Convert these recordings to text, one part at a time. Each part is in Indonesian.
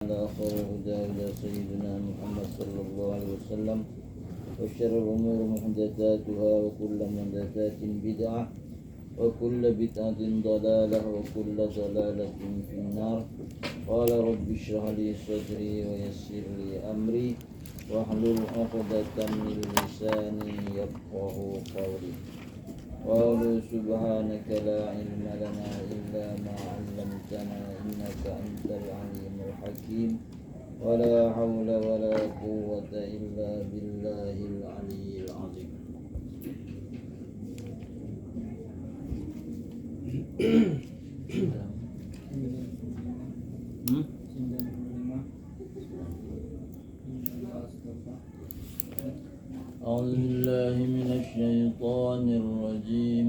على خير هدى سيدنا محمد صلى الله عليه وسلم وشر الأمور محدثاتها وكل محدثات بدعة وكل بدعة ضلالة وكل ضلالة في النار. قال رب اشرح لي صدري ويسر لي أمري واحلل عقدة من لساني يفقه قولي. قالوا سبحانك لا علم لنا إلا ما علمتنا إنك أنت العليم الحكيم ولا حول ولا قوة إلا بالله العلي العظيم. أعوذ بالله من الشيطان الرجيم.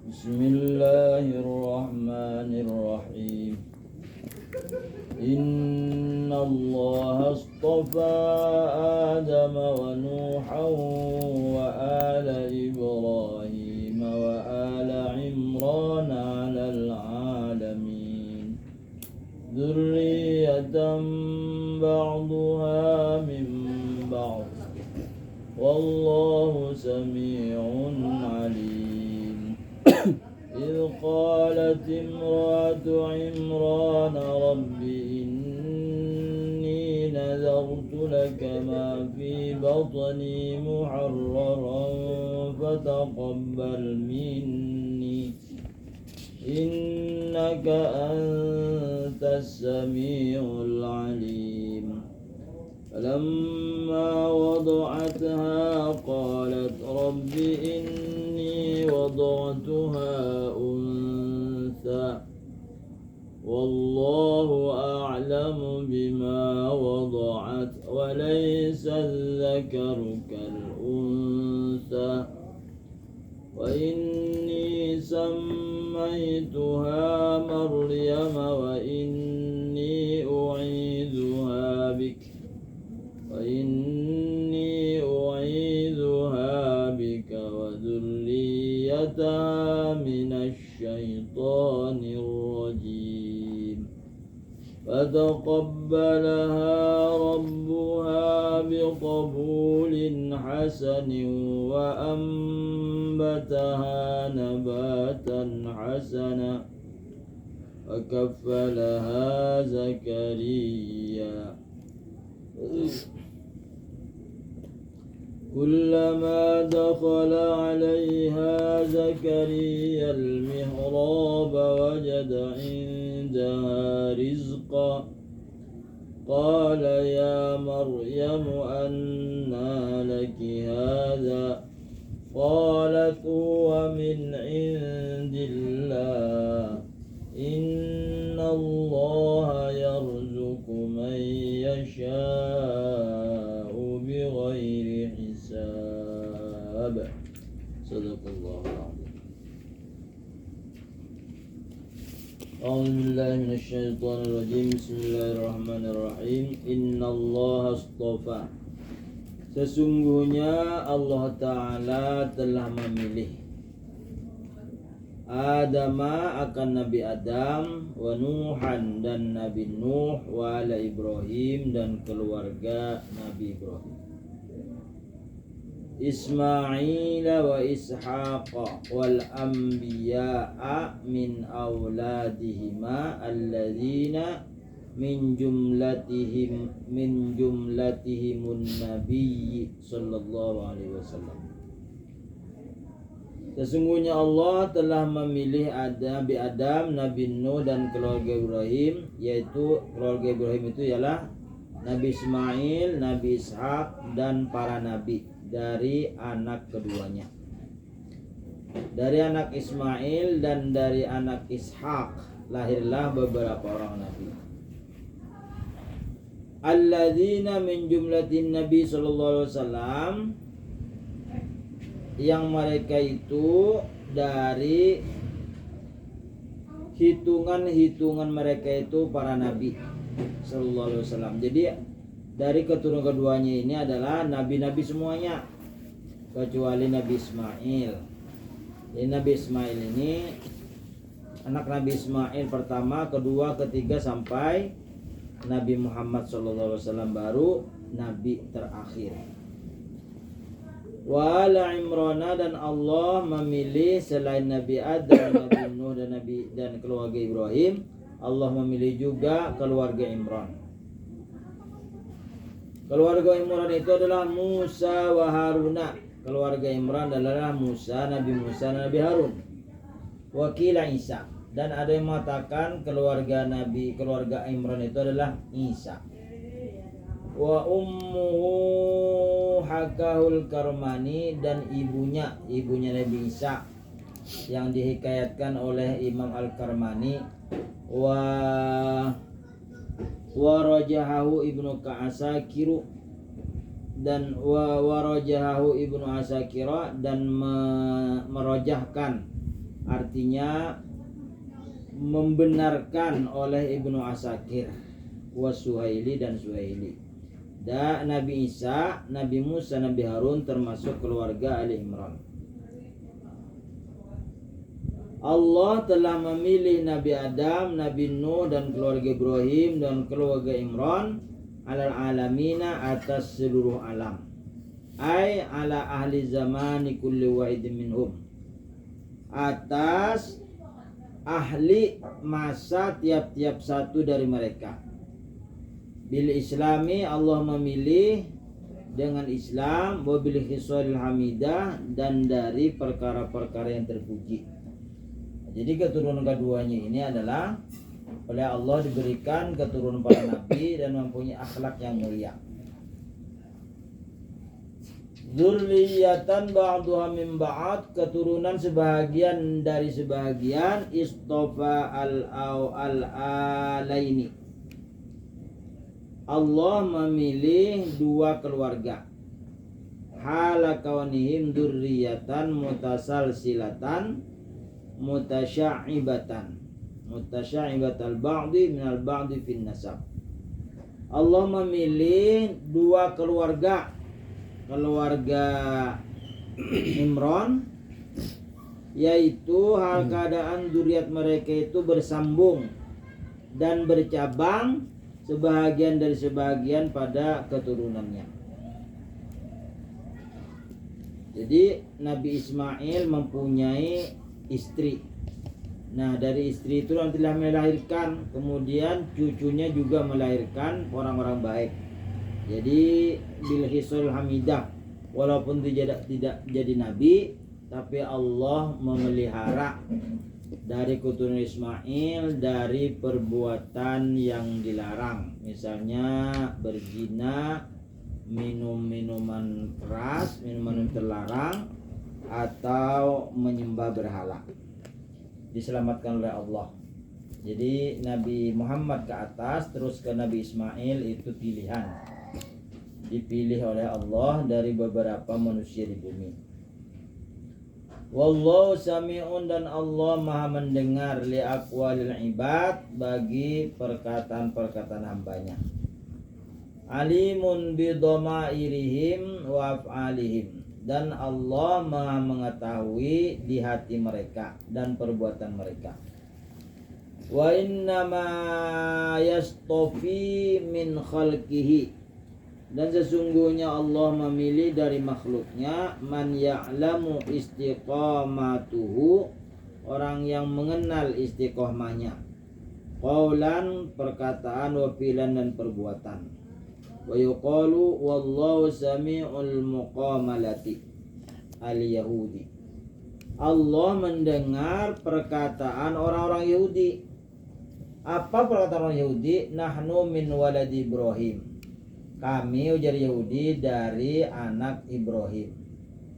بسم الله الرحمن الرحيم. إن الله اصطفى آدم ونوحا وآل إبراهيم وآل عمران على العالمين ذرية بعضها من بعض والله سميع عليم. إذ قالت امرأة عمران رب إني نذرت لك ما في بطني محررا فتقبل مني إنك أنت السميع العليم. فلما وضعتها قالت رب إني وضعتها أنثى والله أعلم بما وضعت وليس الذكر كالأنثى وإني سميتها مريم وإني أعيذها بك وذريتها من الشيطان الرجيم. فتقبلها ربها بقبول حسن وأنبتها نباتا حسنا وكفلها زكريا. كلما دخل عليها زكريا المحراب وجد عندها رزقا قال يا مريم أنى لك هذا قالت هو من عند الله إن الله يرزق من يشاء بغير حساب. صدق الله العظيم. أعوذ بالله من الشيطان الرجيم. بسم الله الرحمن الرحيم. Inna Allah astafa. Sesungguhnya Allah Ta'ala telah memilih Adama akan Nabi Adam, wa Nuhan dan Nabi Nuh, wa ala Ibrahim dan keluarga Nabi Ibrahim, Ismail wa Ishaq wal anbiya'a min auladihima alladzina min jumlatihimun nabiyyi sallallahu alaihi wasallam. Sesungguhnya Allah telah memilih Nabi Adam, Nabi Nuh dan keluarga Ibrahim, yaitu keluarga Ibrahim itu ialah Nabi Ismail, Nabi Ishaq dan para nabi dari anak keduanya. Dari anak Ismail dan dari anak Ishaq lahirlah beberapa orang nabi. Alladzina min jumlatin Nabi sallallahu alaihi wasallam, yang mereka itu dari hitungan mereka itu para nabi sallallahu alaihi wasallam. Jadi dari keturunan keduanya ini adalah nabi-nabi semuanya kecuali Nabi Ismail. Jadi Nabi Ismail ini anak Nabi Ismail pertama, kedua, ketiga sampai Nabi Muhammad SAW baru Nabi terakhir. Wa ala Imran, dan Allah memilih selain Nabi Adam, Nabi Nuh dan keluarga Ibrahim, Allah memilih juga keluarga Imran. Keluarga Imran itu adalah Musa wa Haruna. Keluarga Imran adalah Musa, Nabi Harun. Wakila Isa, dan ada yang mengatakan keluarga Imran itu adalah Isa. Wa ummuhu Hakahul Karmani, dan ibunya Nabi Isa yang dihikayatkan oleh Imam Al-Karmani. Wa rajahahu Ibnu Ka'asakiru, dan warajahahu Ibnu Asakira, dan merojahkan, artinya membenarkan oleh Ibnu Asakir, wa Suhaili dan Suhaili. Dan Nabi Isa, Nabi Musa, Nabi Harun termasuk keluarga Ali Imran. Allah telah memilih Nabi Adam, Nabi Nuh dan keluarga Ibrahim dan keluarga Imran alal alamina, atas seluruh alam, ay ala ahli zamani kulli wahidin minhum, atas ahli masa tiap-tiap satu dari mereka. Bil islami, Allah memilih dengan Islam, wa bil khisalil hamidah, dan dari perkara-perkara yang terpuji. Jadi keturunan keduanya ini adalah oleh Allah diberikan keturunan para nabi dan mempunyai akhlak yang mulia. Dzurriyyatan ba'duha min ba'd, keturunan sebahagian dari sebahagian. Istofa al-alaini, Allah memilih dua keluarga. Hala kaunihim dzurriyyatan mutasalsilatan mutasya'ibatal ba'di minal ba'di fin nasab. Allah memilih dua keluarga Imran, yaitu hal keadaan zuriat mereka itu bersambung dan bercabang sebahagian dari sebahagian pada keturunannya. Jadi Nabi Ismail mempunyai istri. Nah, dari istri itu nantilah melahirkan, kemudian cucunya juga melahirkan orang-orang baik. Jadi bil hisul hamidah, walaupun tidak jadi nabi, tapi Allah memelihara dari keturunan Ismail dari perbuatan yang dilarang, misalnya berzina, minuman keras, minuman terlarang, atau menyembah berhala. Diselamatkan oleh Allah. Jadi Nabi Muhammad ke atas, terus ke Nabi Ismail itu pilihan, dipilih oleh Allah dari beberapa manusia di bumi. Wallahu sami'un, dan Allah maha mendengar li aqwalil ibad, bagi perkataan-perkataan hambanya. Alimun bi dhamairihim wa af'alihim, dan Allah maha mengetahui di hati mereka dan perbuatan mereka. Wa innama yastofi min khalqihi, dan sesungguhnya Allah memilih dari makhluknya man ya'lamu istiqamatuhu, orang yang mengenal istiqomahnya, qaulan perkataan, wa fi'lan dan perbuatan. Wa yuqalu wallahu sami'ul muqamalati al-yahudi, Allah mendengar perkataan orang-orang Yahudi. Apa perkataan orang Yahudi? Nahnu min waladi Ibrahim, kami ujar Yahudi dari anak Ibrahim.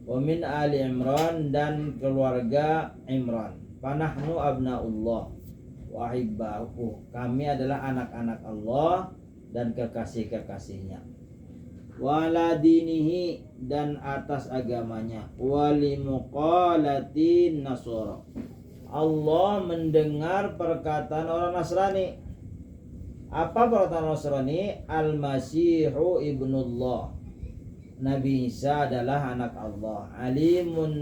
Wa min ali Imran, dan keluarga Imran. Panahnu abnaullah wa hibbahu, kami adalah anak-anak Allah dan kekasih-kekasihnya. Wala dinihi, dan atas agamanya. Wali muqalatin nasara, Allah mendengar perkataan orang Nasrani. Apa perkataan Nasrani? Al-Masihu ibnullah, Nabi Isa adalah anak Allah. Alimun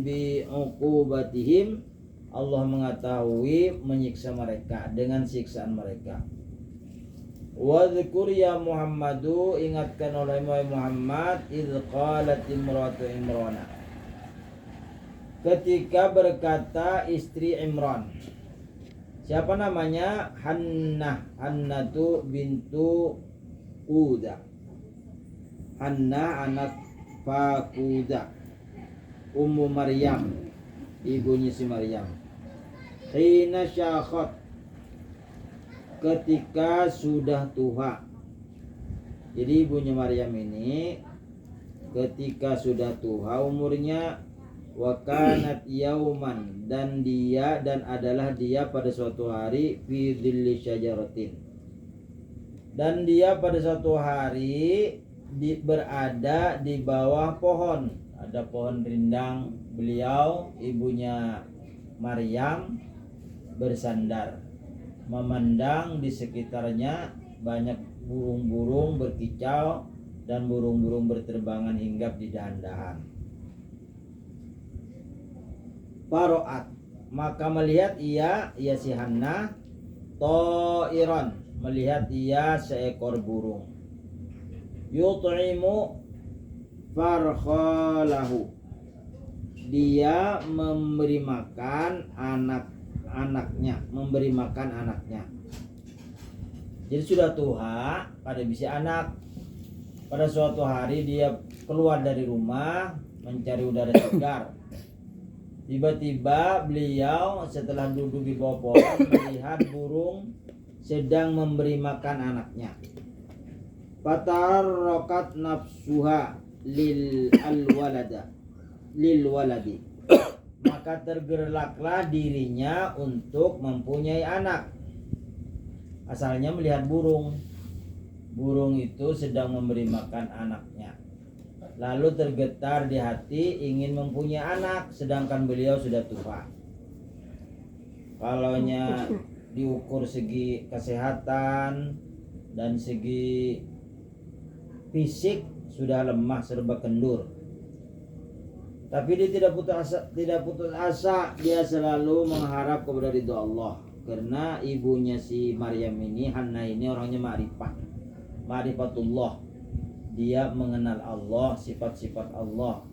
bi uqubatihim, Allah mengetahui menyiksa mereka dengan siksaan mereka. Wadhkur ya Muhammadu, ingatkan oleh Muhammad, idz qalat imratu Imrana, ketika berkata istri Imran. Siapa namanya? Hannatu bintu Quda. Hannah anak Fakuda, Ummu Maryam, ibunya si Maryam. Hina syakhat, ketika sudah tua. Jadi ibunya Maryam ini ketika sudah tua umurnya, wa kanat yauman, dan adalah dia pada suatu hari fi dhilli syajaratin, dan dia pada suatu hari berada di bawah pohon, ada pohon rindang. Beliau ibunya Maryam bersandar memandang di sekitarnya banyak burung-burung berkicau dan burung-burung berterbangan hinggap di dahan-dahan. Faro'at, maka melihat ia si Hannah, ta'iran, melihat ia seekor burung, yut'imu farkhalahu, dia memberi makan anaknya. Jadi sudah tua, pada bisa anak. Pada suatu hari dia keluar dari rumah mencari udara segar. Tiba-tiba beliau setelah duduk di bawah pohon melihat burung sedang memberi makan anaknya. Fatarrakat nafsuha lil waladi, maka tergeraklah dirinya untuk mempunyai anak. Asalnya melihat burung itu sedang memberi makan anaknya, lalu tergetar di hati ingin mempunyai anak, sedangkan beliau sudah tua. Kalaunya diukur segi kesehatan dan segi fisik sudah lemah, serba kendur. Tapi dia tidak putus asa, dia selalu mengharap kepada ridho Allah. Karena ibunya si Maryam ini, Hannah ini orangnya ma'rifatullah. Dia mengenal Allah, sifat-sifat Allah.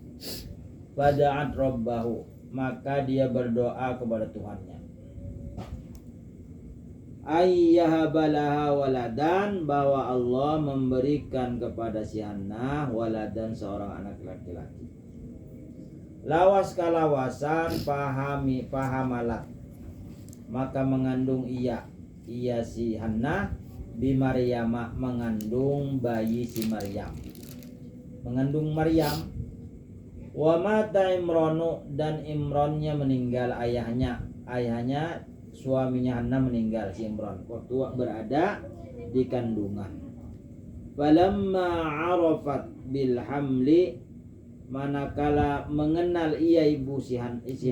Fada'at rabbahu, maka dia berdoa kepada Tuhannya. Ayyahabalaha waladan, bahwa Allah memberikan kepada si Hannah waladan, seorang anak laki-laki. Lawas kalawasan pahamalat, maka mengandung ia si Hannah bi Maryam, mengandung bayi si Maryam, mengandung Maryam. Wa mata Imranu, dan Imrannya meninggal, ayahnya suaminya Hannah meninggal, si Imran, waktu berada di kandungan. Falamma arafat bil hamli, manakala mengenal ia ibu si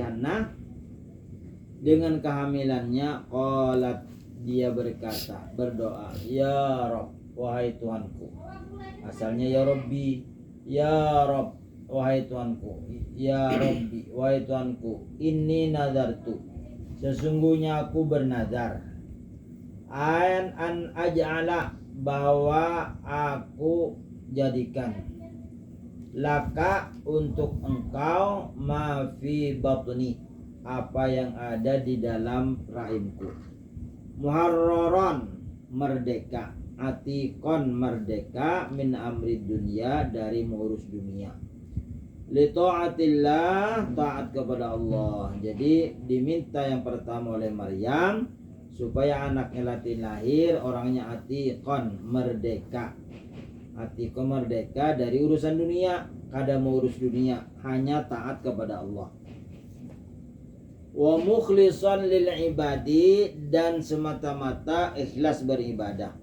Hannah dengan kehamilannya, qalat, dia berdoa, ya Rabb, wahai Tuhanku. Asalnya ya Rabbi, ya Rabb, wahai Tuhanku, ya Rabbi, wahai Tuhanku, inni nadartu, sesungguhnya aku bernazar, an aj'ala, bahwa aku jadikan, laka, untuk engkau, ma fi batni, apa yang ada di dalam rahimku, muharraran, merdeka, atikon, merdeka, min amri dunia, dari mengurus dunia, li ta'atillah, taat kepada Allah. Jadi diminta yang pertama oleh Maryam supaya anaknya lahir orangnya atikon, merdeka. Atikon, merdeka dari urusan dunia, kada mau urus dunia, hanya taat kepada Allah. Wa mukhlishan lil ibadi, dan semata-mata ikhlas beribadah.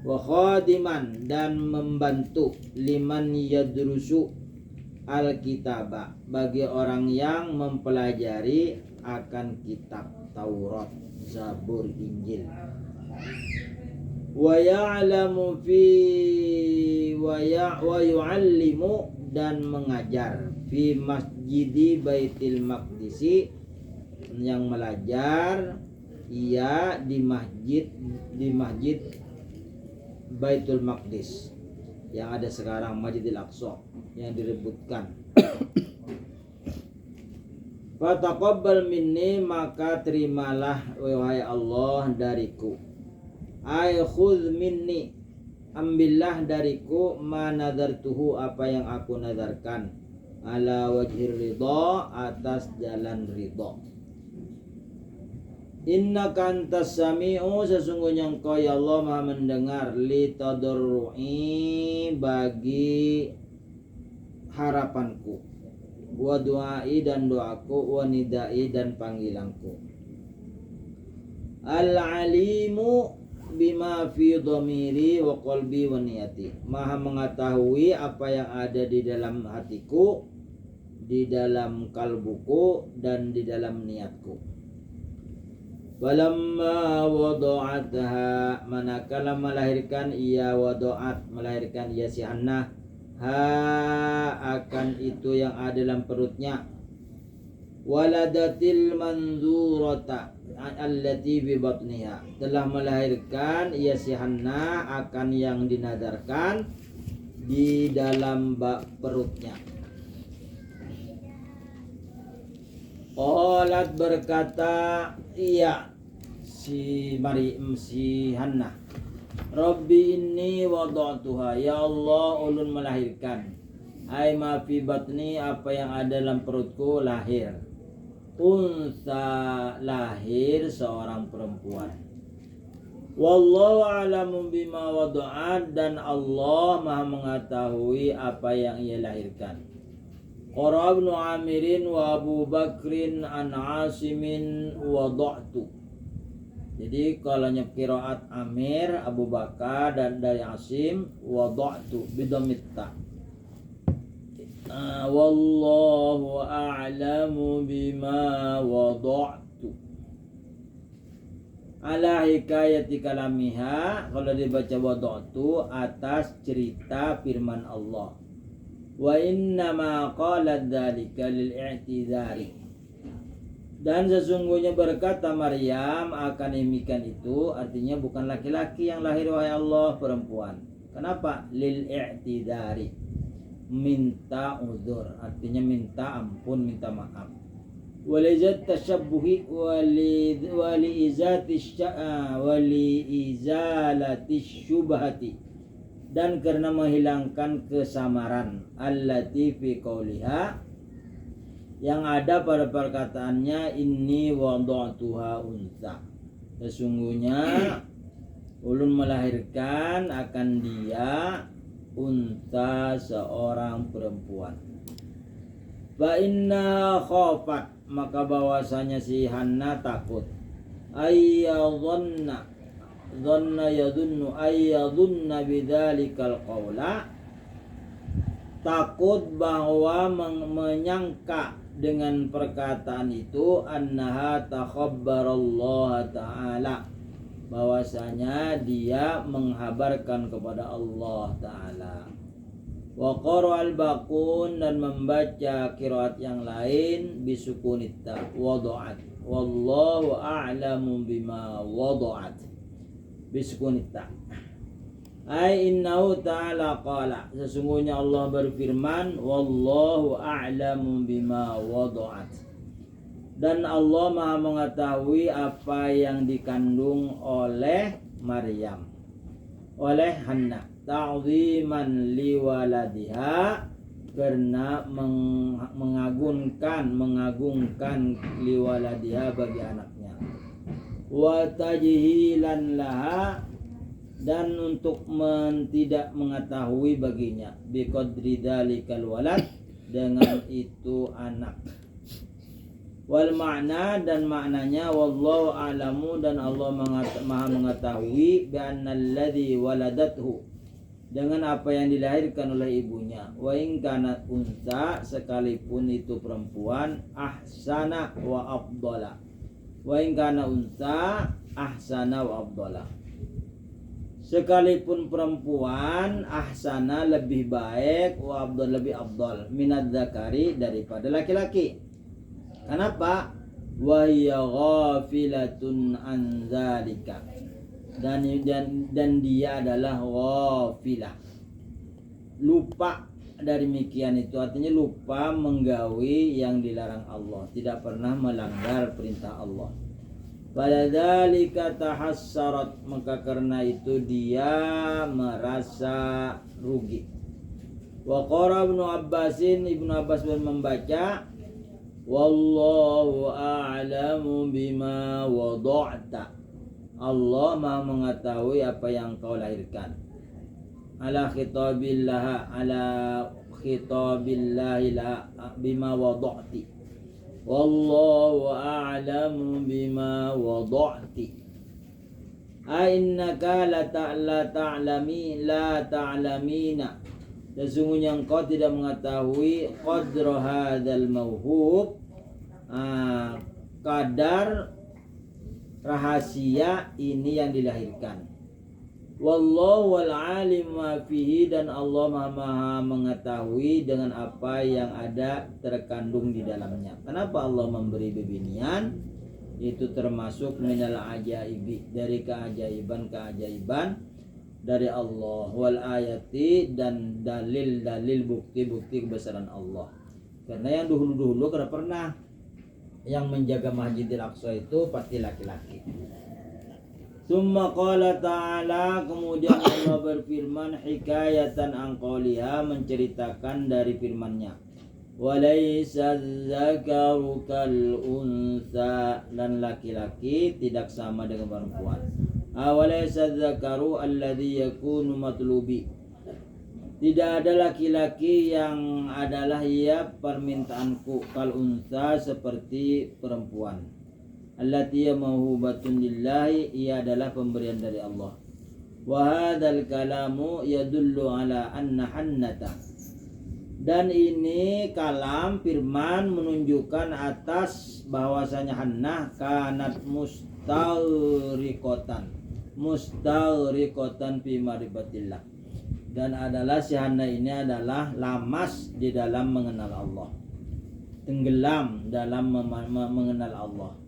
Wa khadiman, dan membantu, liman yadrusu al-kitaba, bagi orang yang mempelajari akan kitab Taurat, Zabur, Injil. Wa ya'lamu wa yu'allimu, dan mengajar, fi masjidi Baitil Maqdisi, yang belajar ia di masjid Baitul Maqdis yang ada sekarang, Masjidil Aqsa yang direbutkan. Fataqabbal minni, maka terimalah wahai Allah dariku. Ay khudh minni, ambillah dariku ma nadartuhu, apa yang aku nadarkan, ala wajhir ridha, atas jalan ridha. Innaka antas sami'u, sesungguhnya engkau ya Allah maha mendengar, li tadarru'i, bagi harapanku, wa du'ai, dan doaku, wa nidai, dan panggilanku. Al-alimu bima fi dhamiri wa qalbi wa niyati, maha mengetahui apa yang ada di dalam hatiku, di dalam kalbuku, dan di dalam niatku. Walamma wada'atha, manakala melahirkan ia, wada'at, melahirkan ia si Hannah, akan itu yang ada dalam perutnya, waladatil manzurata allati bi batniha, telah melahirkan ia si Hannah akan yang dinadarkan di dalam perutnya. Qalat, berkata ia si Hannah, Rabbi inni wada'tuha, ya Allah ulun melahirkan, ai ma fi batni, apa yang ada dalam perutku lahir, unsa, lahir seorang perempuan. Wallahu a'lamu bima wada'at, dan Allah maha mengetahui apa yang ia lahirkan. Qara ibnu Amirin wa Abu Bakrin an Asimin wada'tu. Jadi kalau qiraat Amir, Abu Bakar, dan dari Asim, wada'tu bidomitta. Wallahu a'lamu bima wada'tu. Ala hikayati kalamiha, kalau dibaca wada'tu atas cerita firman Allah. Wa innama qalat dzalika lil i'tizari, dan sesungguhnya berkata Maryam akan demikian itu, artinya bukan laki-laki yang lahir wahai Allah, perempuan. Kenapa? Lil i'tizari, minta uzur, artinya minta ampun, minta maaf. Walizat tashabbuhi wali izalati syubhati, dan karena menghilangkan kesamaran, allati fi qauliha, yang ada pada perkataannya, inni wada'tuha unsa, sesungguhnya ulun melahirkan akan dia unsa, seorang perempuan. Fa inna khafat, maka bahwasanya si Hannah takut, ayyadhanna, dhanna yadunnu ayyadunna bidzalikal qawla, takut bahwa menyangka dengan perkataan itu, annaha takhabbarallah ta'ala, bahwasanya dia menghabarkan kepada Allah ta'ala. Wa qara'al baqun, dan membaca qiraat yang lain bisukunita, wada'at, wallahu a'lamu bima wada'at, bisukunita. Ai innahu ta'ala qala, sesungguhnya Allah berfirman, wallahu a'lamu bima wada'at, dan Allah maha mengetahui apa yang dikandung oleh Maryam, oleh Hannah, ta'ziman liwaladiha, karena mengagungkan liwaladiha, bagi anaknya, wa tajhilan laha, dan untuk tidak mengetahui baginya, biqadri dzalikal walad, dengan itu anak. Wal makna, dan maknanya, wallahu a'lamu, dan Allah maha mengetahui, bi annalladzi waladathu, dengan apa yang dilahirkan oleh ibunya, wa in kanat unsa, sekalipun itu perempuan, ahsana wa afdala, wa in kana unsa ahsana wa afdala, sekalipun perempuan, ahsana lebih baik, wa afdal lebih afdal, minadz zakari daripada laki-laki. Kenapa? Wa hiya ghafilatun an dzalika, dan dia adalah ghafilah, lupa dari mikian itu, artinya lupa menggawi yang dilarang Allah, tidak pernah melanggar perintah Allah. Faladzalika tahassarat, maka karena itu dia merasa rugi. Wa qara Ibnu Abbas membaca wallahu a'lamu bima wada'ta, Allah Maha mengetahui apa yang kau lahirkan. Ala khitabillah bima wada'ti, wallahu a'lamu bima wada'ti. Ainnaka la ta'lamina, sesungguhnya engkau tidak mengetahui qadra hadzal mauhub, kadar rahasia ini yang dilahirkan. Wallahu wal alim ma fihi, dan Allah maha mengetahui dengan apa yang ada terkandung di dalamnya. Kenapa Allah memberi bebinian? Itu termasuk minal ajaibi, dari keajaiban dari Allah, wal ayati, dan dalil bukti kebesaran Allah. Karena yang dahulu pernah yang menjaga Masjidil Aqsa itu pasti laki-laki. Summa qala ta'ala, kemudian Allah berfirman hikayatan an qawliha, menceritakan dari firman-Nya. Walaysa dzakaru kal unsa, dan laki-laki tidak sama dengan perempuan. Walaysa dzakaru alladhi yakunu matlubi, tidak ada laki-laki yang adalah permintaanku, kal unsa, seperti perempuan. Allati mauhubatun lillahi, ia adalah pemberian dari Allah. Wa hadzal kalamu yadullu ala anna hannata, dan ini kalam firman menunjukkan atas bahwasanya Hannah kanat mustagriqatan fi ma'rifatillah, dan adalah si Hannah ini adalah lamas di dalam mengenal Allah, tenggelam dalam mengenal Allah.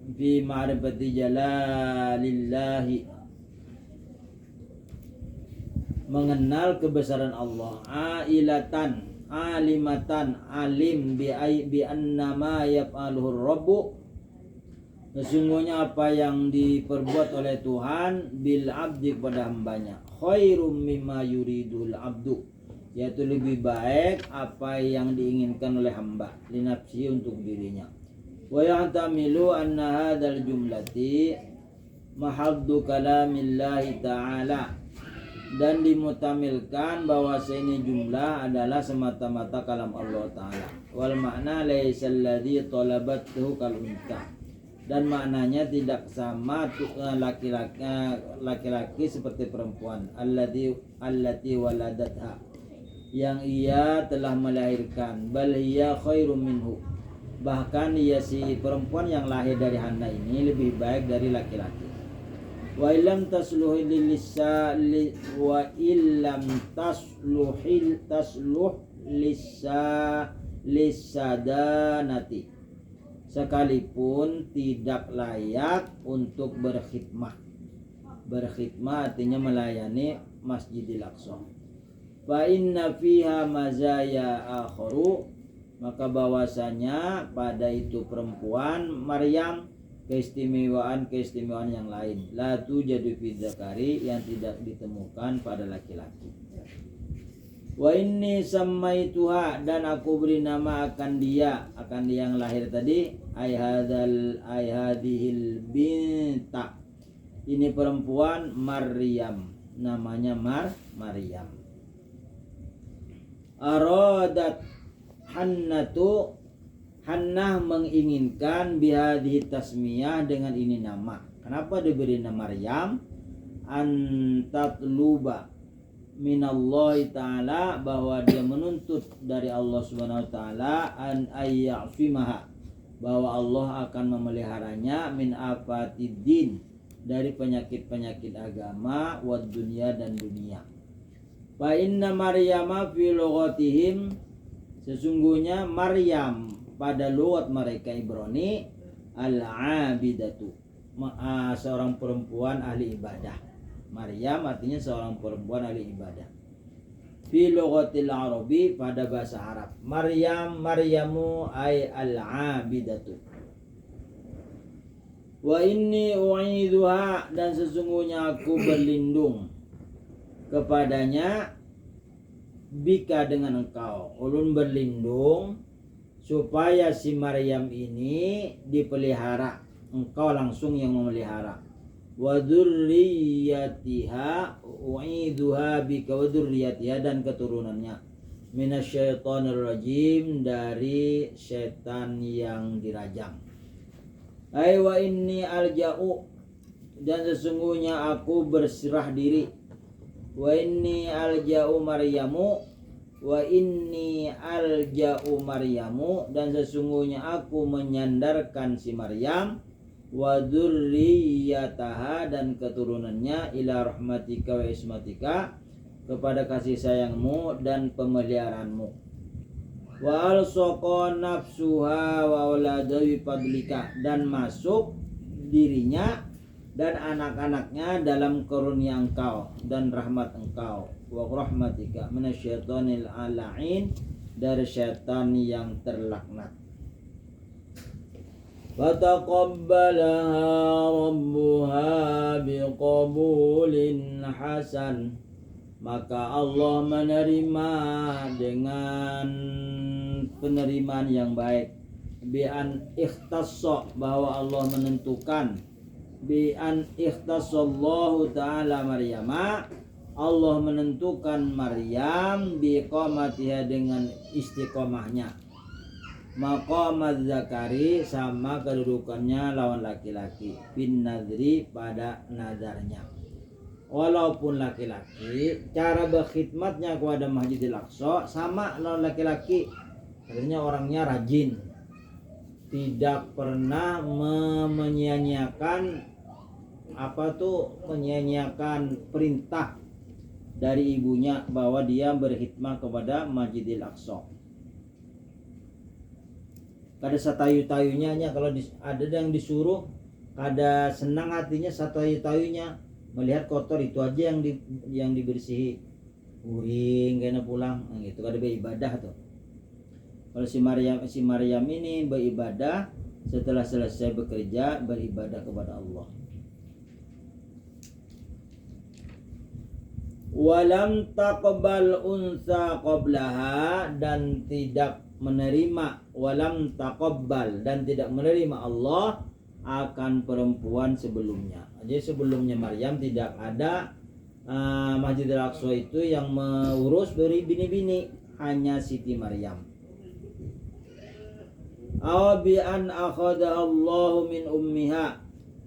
Fi ma'rifati jalalillahi, mengenal kebesaran Allah. Alimatan, alim bi annama yaf'aluhu rabbu, sesungguhnya apa yang diperbuat oleh Tuhan bil abdi kepada hambanya, khairum mimma yuridul abdu, yaitu lebih baik apa yang diinginkan oleh hamba, linafsi, untuk dirinya. Wa ya'tamilu anna hadzal jumlati mahaddu kalamillahi ta'ala, dan dimutamilkan bahwa ini jumlah adalah semata-mata kalam Allah Ta'ala. Wal makna laisa alladhi talabathu kal unta, dan maknanya tidak sama laki-laki seperti perempuan. Allati waladatha, yang ia telah melahirkan. Bal hiya khairum minhu, bahkan ia si perempuan yang lahir dari Hannah ini lebih baik dari laki-laki. Wa illam tasluh lisadanati, sekalipun tidak layak untuk berkhidmah. Berkhidmah artinya melayani Masjidil Aqsa. Fa inna fiha mazaya akharu, maka bahwasanya pada itu perempuan Maryam keistimewaan yang lain, la tujadu fi dzakari, yang tidak ditemukan pada laki-laki. Wa inni sammaituha, dan aku beri nama akan dia yang lahir tadi, hadhil binta, ini perempuan Maryam, namanya Maryam. Aradat Hannah menginginkan bihadhi tasmiyah, dengan ini nama. Kenapa diberi nama Maryam? Antatluba minallahi ta'ala, bahwa dia menuntut dari Allah subhanahu wa ta'ala, an ayya'fimaha, bahwa Allah akan memeliharanya, min afatiddin, dari penyakit-penyakit agama, wad dunia, dan dunia. Fa inna Maryama fi lughatihim, sesungguhnya Maryam pada lughat mereka Ibrani, al-abidatu, seorang perempuan ahli ibadah. Maryam artinya seorang perempuan ahli ibadah. Fi lughatil Arabi, pada bahasa Arab. Maryamu ay al-abidatu. Wa inni u'idhuha, dan sesungguhnya aku berlindung kepadanya, bika dengan engkau. Ulun berlindung supaya si Maryam ini dipelihara, engkau langsung yang memelihara. Wa dzurriyyatiha u'idzuha bika, wa dzurriyyatiha, dan keturunannya, minasyaitonir rajim, dari setan yang dirajam. Ai wa inni alja'u, dan sesungguhnya aku berserah diri. Wa inni alja'u Maryamu, wa inni alja'u Maryamu, dan sesungguhnya aku menyandarkan si Maryam, wa dzurriyyataha, dan keturunannya, ila rahmatika wa ismatika, kepada kasih sayangmu dan pemeliharaanmu. Wa alsaqa nafsuha wa auladahu fadlika, dan masuk dirinya dan anak-anaknya dalam karunia engkau dan rahmat engkau. Wa rahmatika minasyaitonil la'in, dari syaitan yang terlaknat. Fataqabbalaha rabbuha biqabulin hasan, maka Allah menerima dengan penerimaan yang baik. Bi'an ikhtassa, bahwa Allah menentukan. Bi'an ikhtassallahu ta'ala Maryama, Allah menentukan Maryam biqamatiha, dengan istiqomahnya. Maqamaz zakari, sama kedudukannya lawan laki-laki. Bin nadri, pada nazarnya. Walaupun laki-laki, cara berkhidmatnya kepada Masjidil Aqsa sama lawan laki-laki. Artinya orangnya rajin, tidak pernah menyia-nyiakan menyia-nyiakan perintah dari ibunya bahwa dia berkhidmat kepada Masjidil Aqsa. Kada satayu-tayunya, kalau ada yang disuruh, kada senang hatinya satayu-tayunya, melihat kotor itu aja yang dibersihi, uring kena pulang, gitu. Kada beribadah tuh. Kalau si Maryam ini beribadah, setelah selesai bekerja, beribadah kepada Allah. Walam taqbal unsa qablaha, dan tidak menerima, walam taqabbal, dan tidak menerima Allah akan perempuan sebelumnya. Jadi sebelumnya Maryam tidak ada Masjidil Aqsa itu yang mengurus beri bini-bini, hanya Siti Maryam. Aw bi an akhadha Allahu min ummiha,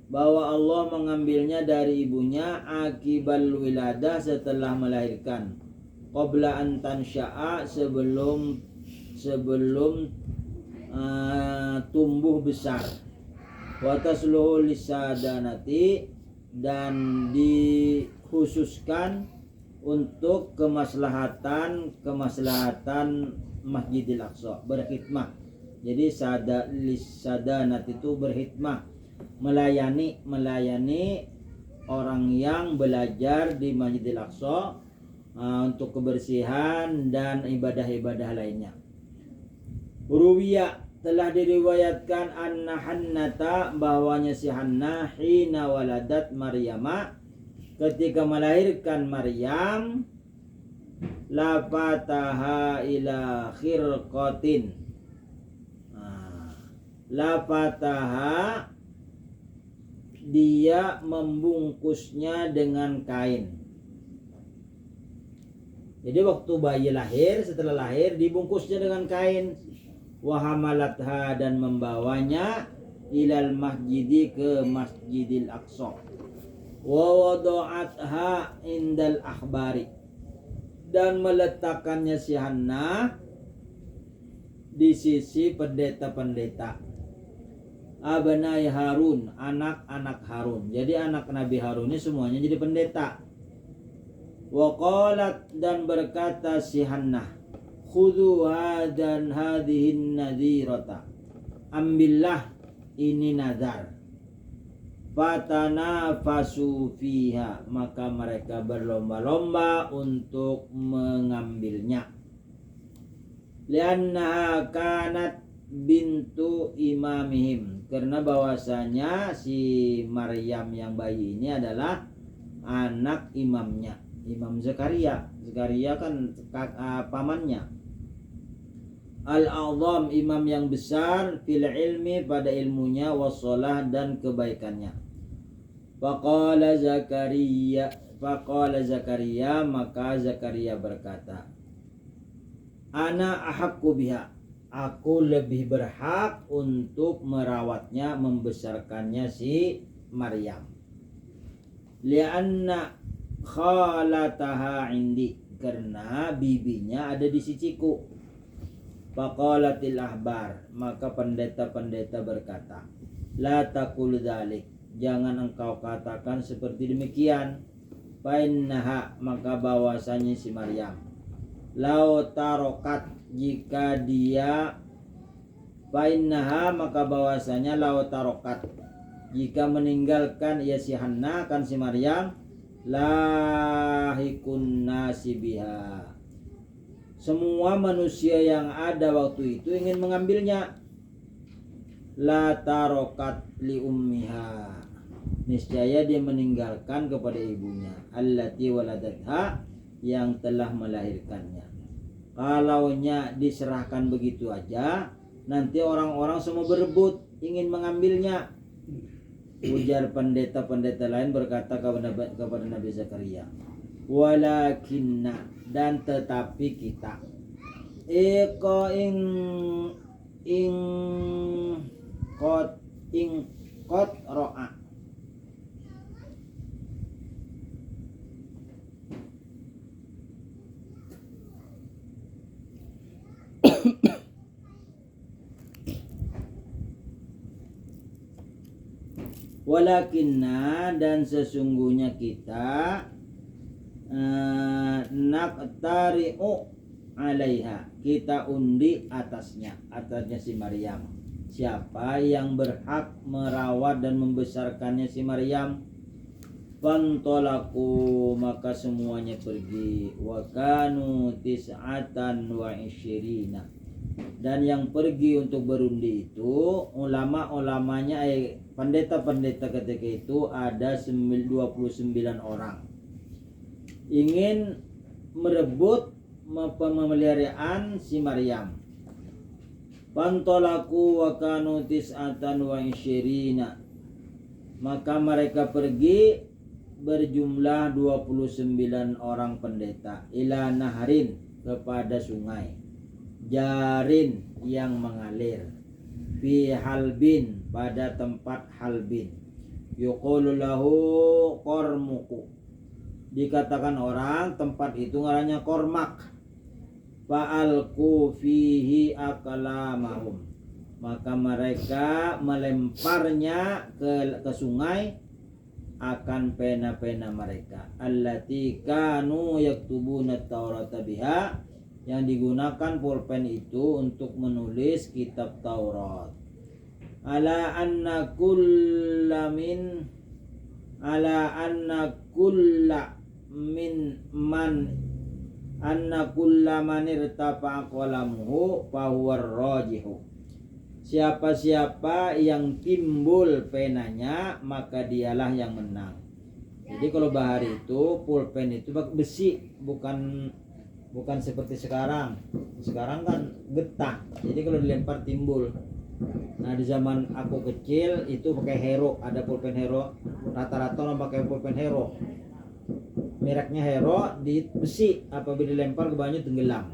bahwa Allah mengambilnya dari ibunya, akibal wiladah, setelah melahirkan, qabla an tansya'a, sebelum tumbuh besar, wa tasluhu lisadanati, dan dikhususkan untuk kemaslahatan Masjidil Aqsa, berkhidmat. Jadi lisadanat itu berkhidmat, melayani orang yang belajar di Masjidil Aqsa untuk kebersihan dan ibadah-ibadah lainnya. Ruwiya, telah diriwayatkan anna Hannata, bahwanya si Hannah, hina waladat Maryama, ketika melahirkan Maryam, la fataha ila khirqatin, la fataha, dia membungkusnya dengan kain. Jadi waktu bayi lahir, setelah lahir dibungkusnya dengan kain. Wahamalatha, dan membawanya ilal masjidi, ke Masjidil Aqsa. Wa wada'atha indal akhbari, dan meletakkannya si Hannah di sisi pendeta-pendeta. Abnai Harun, anak-anak Harun. Jadi anak Nabi Harun ini semuanya jadi pendeta. Wa qalat, dan berkata si Hannah, khudhu hadan hadhihin nadhirata, ambillah ini nazar. fatanafasu fiha, maka mereka berlomba-lomba untuk mengambilnya. Liannaha kanat bintu imamihim, karena bahwasanya si Maryam yang bayi ini adalah anak imamnya, Imam Zakaria. Zakaria kan pamannya. Al-A'zam, imam yang besar, fil ilmi, pada ilmunya, wassalah, dan kebaikannya. Faqala Zakaria, maka Zakaria berkata, ana ahaqqu biha, aku lebih berhak untuk merawatnya, membesarkannya si Maryam. Lianna khalataha indi, karena bibinya ada di sisiku. Faqalatil ahbar, maka pendeta-pendeta berkata, la taqul dzalik, jangan engkau katakan seperti demikian. Fa innaha, maka bahwasanya si Maryam, lau tarokat, jika dia, fa innaha, maka bahwasanya lau tarokat, jika meninggalkan ia si Hanna, kan si Maryam, lahikun nasi biha, semua manusia yang ada waktu itu ingin mengambilnya. La tarokat li ummiha, niscaya dia meninggalkan kepada ibunya, allati waladatha, yang telah melahirkannya. Kalaunya diserahkan begitu aja, nanti orang-orang semua berebut ingin mengambilnya. Ujar pendeta-pendeta lain berkata kepada Nabi Zakaria, walakinna, dan tetapi kita, kot ro'a, walakinna, dan sesungguhnya kita, naqtari'u alaiha, kita undi atasnya si Maryam. Siapa yang berhak merawat dan membesarkannya si Maryam? Fantolaku, maka semuanya pergi. Wa kanu tis'atan wa isyirina, dan yang pergi untuk berundi itu ulama-ulamanya, pendeta-pendeta ketika itu ada 29 orang, ingin merebut pemeliharaan si Maryam. Pantolaku wa kanu tis'atan wa isyirina, maka mereka pergi berjumlah 29 orang pendeta, ila naharin, kepada sungai, jarin, yang mengalir, fi halbin, pada tempat halbin, yuqulu lahu qormuku, dikatakan orang tempat itu ngarannya Kormak. Fa'alku fihi aqlamahum, maka mereka melemparnya ke sungai akan pena-pena mereka, allati kanu yaktubuna taurata biha, yang digunakan pulpen itu untuk menulis kitab Taurat. Ala anna kulla man irtafa qalamuhu fahuwar rajihu, siapa-siapa yang timbul penanya maka dialah yang menang. Jadi kalau bahari itu pulpen itu besi, bukan seperti sekarang kan getah, jadi kalau dilempar timbul. Nah di zaman aku kecil itu pakai Hero, ada pulpen Hero, rata-rata orang pakai pulpen Hero, mereknya Hero, di besi, apabila dilempar ke banyu tenggelam.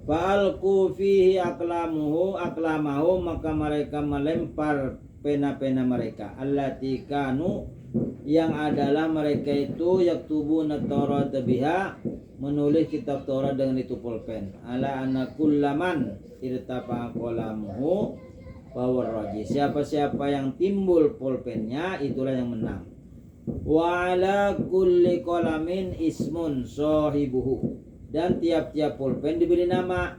Fa'alqu fihi aqlamahu, maka mereka melempar pena-pena mereka, allati kanu, yang adalah mereka itu yaktubuna Taurat biha, menulis kitab Taurat dengan itu pulpen. Ala anna kullaman irtafa qalamuhu fawar raji, siapa-siapa yang timbul pulpennya itulah yang menang. Wa ala kulli qalamin ismun sahibuhu, Dan tiap-tiap pulpen diberi nama,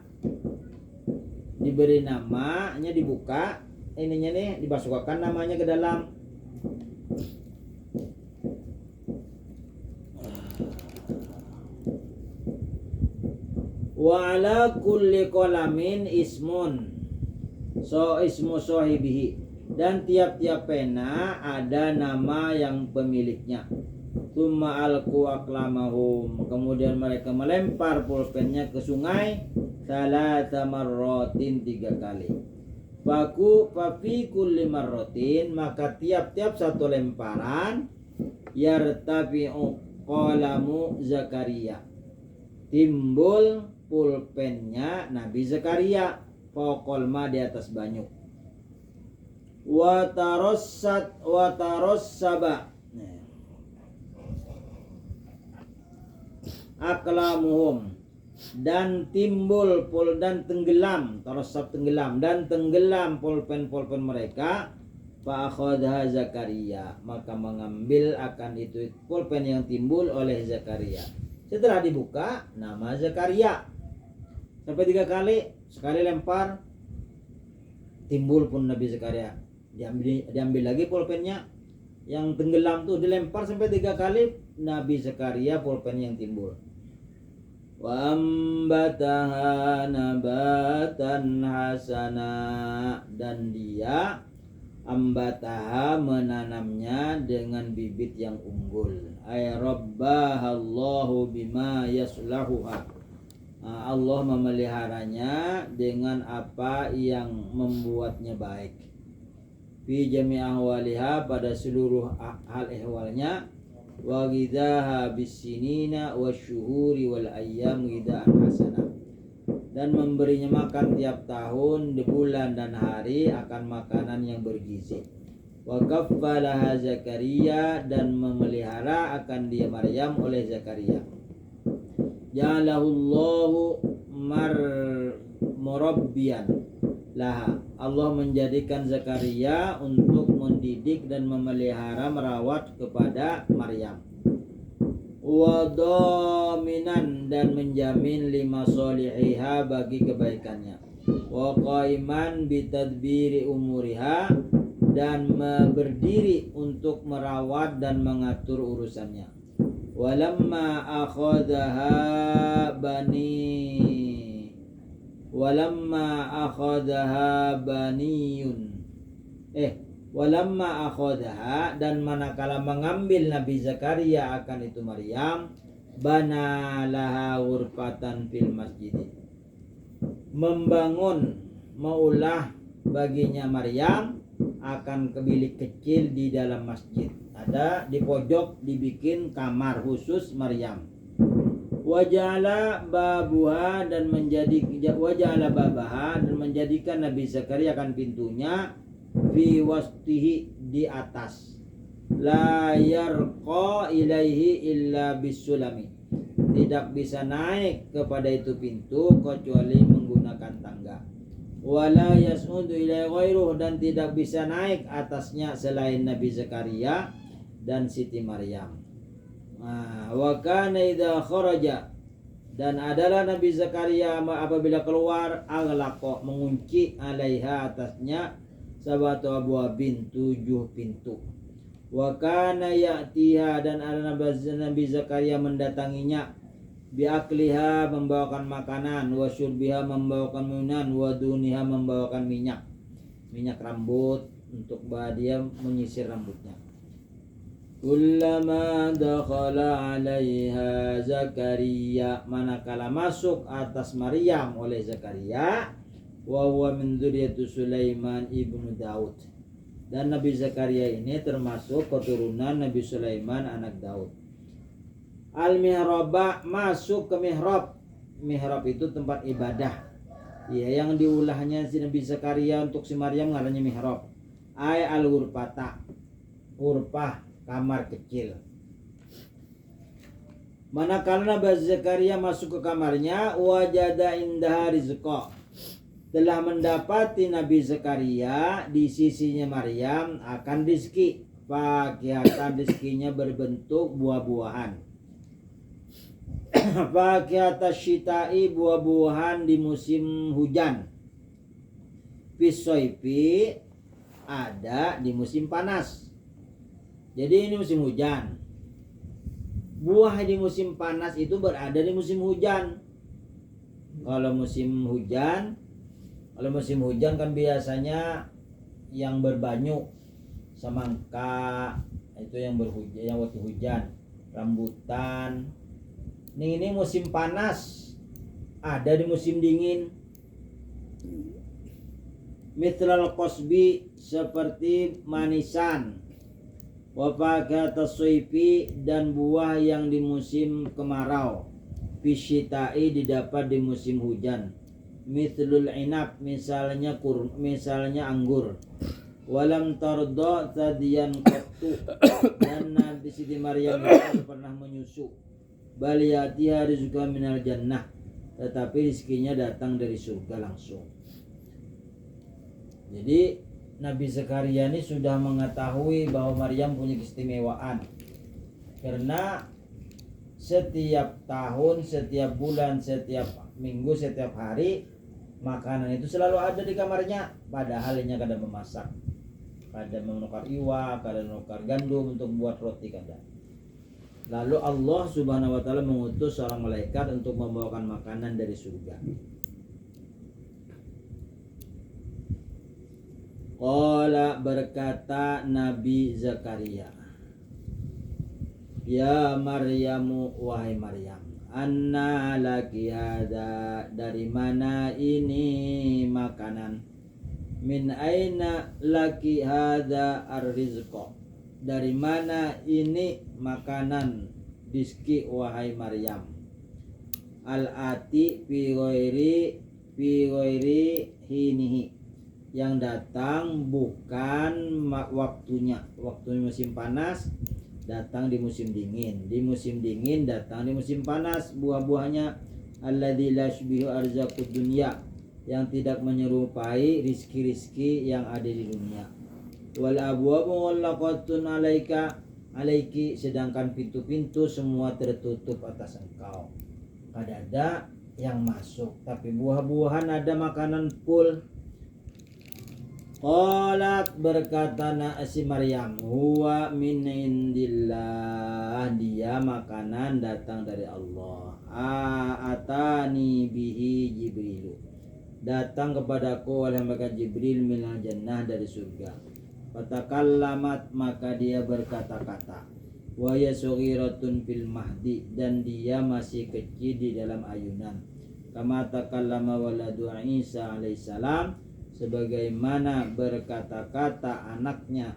namanya dibuka, ininya nih dimasukkan namanya ke dalam. Wa ala kulli qalamin ismun, so ismu sohibihi, dan tiap-tiap pena ada nama yang pemiliknya. Tsumma alqu aqlamahum, kemudian mereka melempar pulpennya ke sungai salasa marratin 3 kali. Fafi kulli marratin, maka tiap-tiap satu lemparan yartafi'u qalamu Zakaria, timbul pulpennya Nabi Zakaria, faqal ma, di atas banyu. Wa tarassaba aklamuhum, dan timbul dan tenggelam, tarassab tenggelam, dan tenggelam pulpen-pulpen mereka. Fa akhadha Zakaria, maka mengambil akan itu pulpen yang timbul oleh Zakaria. Setelah dibuka nama Zakaria sampai 3 kali, sekali lempar timbul pun Nabi Zakaria. Diambil lagi pulpennya yang tenggelam tuh, dilempar sampai 3 kali, Nabi Zakaria pulpen yang timbul. Wa ambataha nabatan hasana, dan dia ambataha menanamnya dengan bibit yang unggul. Ay rabbahallahu bima yaslahuha, Allah memeliharanya dengan apa yang membuatnya baik. Fi jami' ahwaliha, pada seluruh hal ehwalnya. Wa ghidaha bisinina wasyuhuri wal ayyam ghidaan hasanah, dan memberinya makan tiap tahun, di bulan dan hari akan makanan yang bergizi. Wa kaffalaha Zakaria, dan memelihara akan dia Maryam oleh Zakaria. Ja'alahullahu murabbiyan laha, Allah menjadikan Zakaria untuk mendidik dan memelihara, merawat kepada Maryam. Wa dhaminan, dan menjamin lima solihiha, bagi kebaikannya. Wa qaiman bitadbiri umuriha, dan berdiri untuk merawat dan mengatur urusannya. Walamma akhadaha dan manakala mengambil Nabi Zakaria akan itu Maryam, bana laha ghurfatan fil masjid, maulah baginya Maryam akan bilik kecil di dalam masjid. Ada di pojok dibikin kamar khusus Maryam. Waja'ala babuha, dan menjadikan Nabi Zakaria akan pintunya fi wastihi, di atas. La yarqa ilaihi illa bisulami, tidak bisa naik kepada itu pintu kecuali menggunakan tangga. Wala yas'udu ilaihi ghairuh, dan tidak bisa naik atasnya selain Nabi Zakaria dan Siti Maryam. Wa kana idza kharaja, dan adalah Nabi Zakaria apabila keluar, aghlaqa, mengunci, alaiha, atasnya, sabatu abwabin, 7 pintu. Wa kana ya'tiha, dan ada Nabi Zakaria mendatanginya, biakliha, membawakan makanan, wa syurbiha, membawakan minuman, wa duniha, membawakan minyak rambut untuk dia menyisir rambutnya. Kullama dakhala 'alaiha Zakaria, manakala masuk atas Maryam oleh Zakaria, wa huwa min dzurriyyati Sulaiman ibnu Daud, dan Nabi Zakaria ini termasuk keturunan Nabi Sulaiman anak Daud. Al-mihraba, masuk ke mihrab. Mihrab itu tempat ibadah. Ya, yang diulahnya si Nabi Zakaria untuk si Maryam ngarannya mihrab. Ay al-ghurfata, ghurfah, kamar kecil. Manakala Nabi Zakaria masuk ke kamarnya, wajada indaha rizqa, telah mendapati Nabi Zakaria di sisinya Maryam akan rizki. Fakihatan, rizkinya berbentuk buah-buahan. Fakihatas syita'i, buah-buahan di musim hujan. Fisoipi, ada di musim panas. Jadi ini musim hujan. Buah di musim panas itu berada di musim hujan. Kalau musim hujan kan biasanya yang berbanyu, semangka itu yang berhujan, yang waktu hujan, rambutan. Ini musim panas, ada di musim dingin. Mithlal qasbi, seperti manisan. Wa fakatas soipi, dan buah yang di musim kemarau. Fisyita'i, didapat di musim hujan. Mithlul inab, misalnya anggur. Walam tardo tadian qattu, dan Nabi Siti Maryam tidak pernah menyusu. Baliyatiha rizqa minal jannah, tetapi rizkinya datang dari surga langsung. Jadi Nabi Zakaria ini sudah mengetahui bahwa Maryam punya keistimewaan, karena setiap tahun, setiap bulan, setiap minggu, setiap hari makanan itu selalu ada di kamarnya. Padahal hanya kadang memasak, kadang menukar iwa, kadang menukar gandum untuk buat roti kadang. Lalu Allah Subhanahu wa taala mengutus seorang malaikat untuk membawakan makanan dari surga. Qala, berkata Nabi Zakaria, ya Maryamu, wahai Maryam, anna laki hada, dari mana ini makanan? Min aina laki hada arrizqa, dari mana ini makanan rizki wahai Maryam? Al-ati fi ghairi hinihi, yang datang bukan waktunya. Waktunya musim panas, datang di musim dingin. Di musim dingin datang di musim panas. Buah-buahnya alladzi la yushbihu arzaqud dunya, yang tidak menyerupai rizki-rizki yang ada di dunia. Wal abwabu mughallaqatun alaiki, sedangkan pintu-pintu semua tertutup atas engkau. Kada ada yang masuk, tapi buah-buahan ada, makanan full. Qalat, berkata si Maryam, huwa min indillah, dia makanan datang dari Allah. Atani bihi Jibril, datang kepadaku oleh malaikat Jibril minal jannah, dari surga. Fatakallamat, maka dia berkata-kata. Wa ya saghiratun fil mahdi, dan dia masih kecil di dalam ayunan. Kama takallama waladu Isa alaihissalam, sebagaimana berkata-kata anaknya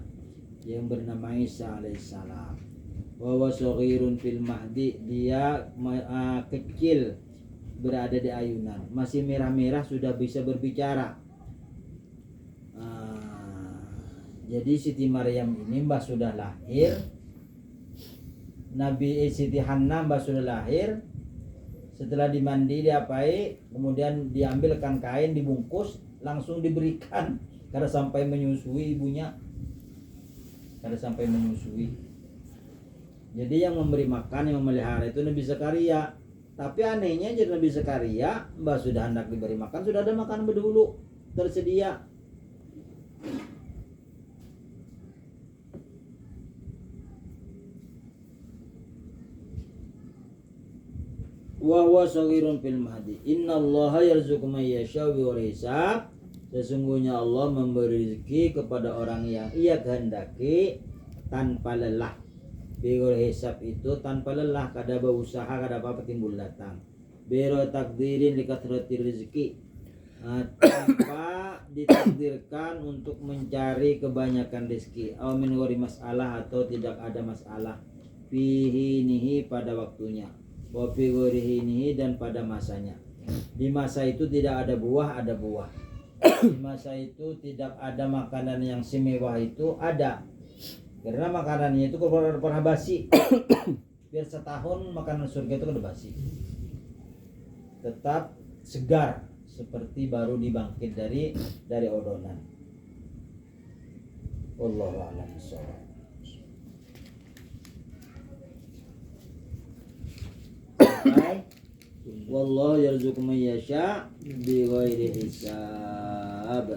yang bernama Isa alaihissalam. Wa huwa saghirun fil mahdi, dia kecil berada di ayunan, masih merah-merah sudah bisa berbicara. Jadi Siti Maryam ini mbah sudah lahir, Nabi Siti Hanna mbah sudah lahir. Setelah dimandi, diapai, kemudian diambilkan kain, dibungkus, langsung diberikan, karena sampai menyusui ibunya, karena sampai menyusui. Jadi yang memberi makan, yang memelihara itu Nabi Zakaria. Tapi anehnya jadi Nabi Zakaria mbah sudah hendak diberi makan, sudah ada makanan berdulu tersedia. Wa huwa saghirun fil mahdi. Innallaha yarzuqu man yasha'u bighairi hisab. Sesungguhnya Allah memberi rezeki kepada orang yang Ia kehendaki tanpa lelah. Bighairi hisab itu tanpa lelah, kada berusaha, kada apa-apa timbul datang. Biro takdirin likathrati rezeki, tanpa ditakdirkan untuk mencari kebanyakan rezeki. Aw min ghairi masalah, atau tidak ada masalah. Fihi nihi, pada waktunya. Wa fi ghairihi, dan pada masanya. Di masa itu tidak ada buah, ada buah. Di masa itu tidak ada makanan yang semewah, itu ada. Karena makanannya itu pernah basi. Biar setahun makanan surga itu kada basi, tetap segar seperti baru dibangkit dari odonan. Wallahu a'lam bishawab. tercapai. Wallahu yarzuqu man yasha' bighairi hisab.